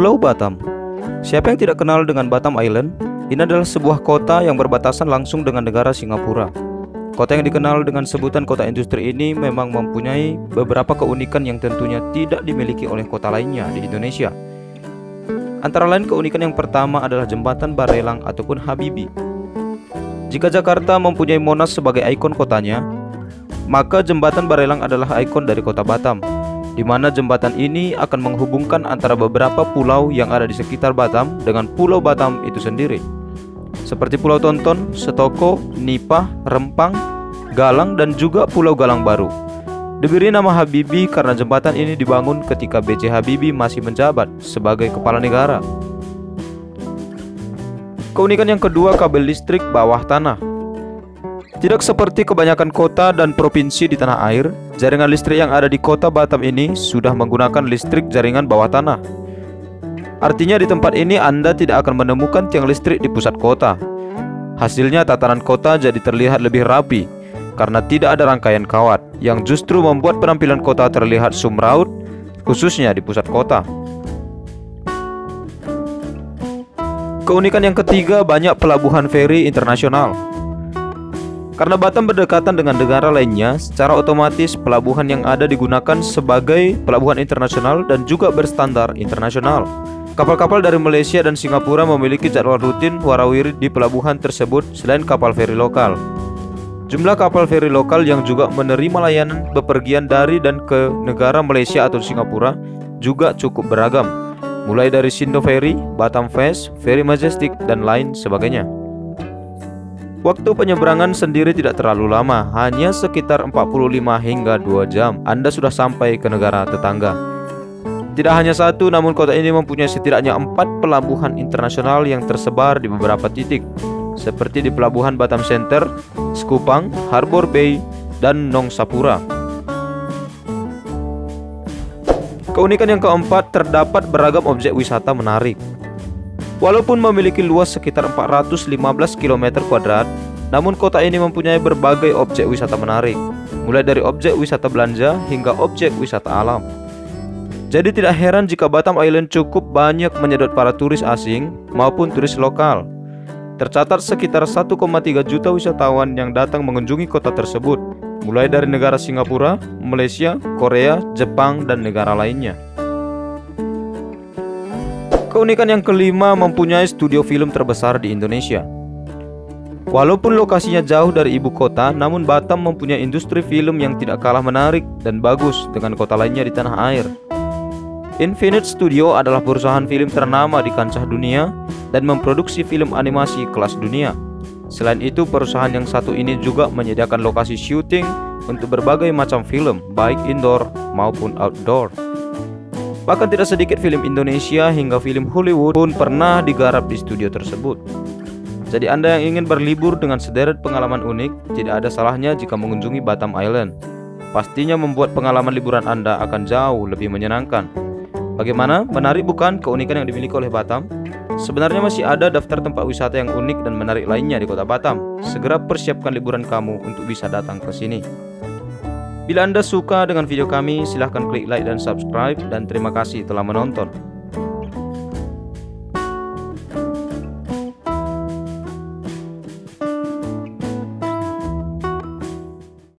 Pulau Batam. Siapa yang tidak kenal dengan Batam Island? Ini adalah sebuah kota yang berbatasan langsung dengan negara Singapura. Kota yang dikenal dengan sebutan kota industri ini memang mempunyai beberapa keunikan yang tentunya tidak dimiliki oleh kota lainnya di Indonesia. Antara lain keunikan yang pertama adalah jembatan Barelang ataupun Habibie. Jika Jakarta mempunyai Monas sebagai ikon kotanya, maka jembatan Barelang adalah ikon dari kota Batam, di mana jembatan ini akan menghubungkan antara beberapa pulau yang ada di sekitar Batam dengan Pulau Batam itu sendiri, seperti Pulau Tonton, Setoko, Nipah, Rempang, Galang, dan juga Pulau Galang Baru. Diberi nama Habibie karena jembatan ini dibangun ketika B.J. Habibie masih menjabat sebagai kepala negara. Keunikan yang kedua, kabel listrik bawah tanah. Tidak seperti kebanyakan kota dan provinsi di tanah air, jaringan listrik yang ada di kota Batam ini sudah menggunakan listrik jaringan bawah tanah. Artinya di tempat ini Anda tidak akan menemukan tiang listrik di pusat kota. Hasilnya tatanan kota jadi terlihat lebih rapi karena tidak ada rangkaian kawat, yang justru membuat penampilan kota terlihat sumraut, khususnya di pusat kota. Keunikan yang ketiga, banyak pelabuhan feri internasional. Karena Batam berdekatan dengan negara lainnya, secara otomatis pelabuhan yang ada digunakan sebagai pelabuhan internasional dan juga berstandar internasional. Kapal-kapal dari Malaysia dan Singapura memiliki jadwal rutin warawiri di pelabuhan tersebut selain kapal feri lokal. Jumlah kapal feri lokal yang juga menerima layanan bepergian dari dan ke negara Malaysia atau Singapura juga cukup beragam, mulai dari Sindo Ferry, Batam Fest, Ferry Majestic, dan lain sebagainya. Waktu penyeberangan sendiri tidak terlalu lama, hanya sekitar 45 hingga 2 jam Anda sudah sampai ke negara tetangga. Tidak hanya satu, namun kota ini mempunyai setidaknya 4 pelabuhan internasional yang tersebar di beberapa titik, seperti di Pelabuhan Batam Center, Sekupang, Harbour Bay, dan Nong Sapura. Keunikan yang keempat, terdapat beragam objek wisata menarik. Walaupun memiliki luas sekitar 415 km², namun kota ini mempunyai berbagai objek wisata menarik, mulai dari objek wisata belanja hingga objek wisata alam. Jadi tidak heran jika Batam Island cukup banyak menyedot para turis asing maupun turis lokal. Tercatat sekitar 1,3 juta wisatawan yang datang mengunjungi kota tersebut, mulai dari negara Singapura, Malaysia, Korea, Jepang, dan negara lainnya. Keunikan yang kelima, mempunyai studio film terbesar di Indonesia. Walaupun lokasinya jauh dari ibu kota, namun Batam mempunyai industri film yang tidak kalah menarik dan bagus dengan kota lainnya di tanah air. Infinite Studio adalah perusahaan film ternama di kancah dunia dan memproduksi film animasi kelas dunia. Selain itu, perusahaan yang satu ini juga menyediakan lokasi syuting untuk berbagai macam film, baik indoor maupun outdoor. Bahkan tidak sedikit film Indonesia hingga film Hollywood pun pernah digarap di studio tersebut. Jadi Anda yang ingin berlibur dengan sederet pengalaman unik, tidak ada salahnya jika mengunjungi Batam Island. Pastinya membuat pengalaman liburan Anda akan jauh lebih menyenangkan. Bagaimana? Menarik bukan keunikan yang dimiliki oleh Batam? Sebenarnya masih ada daftar tempat wisata yang unik dan menarik lainnya di kota Batam. Segera persiapkan liburan kamu untuk bisa datang ke sini. Bila Anda suka dengan video kami, silahkan klik like dan subscribe, dan terima kasih telah menonton.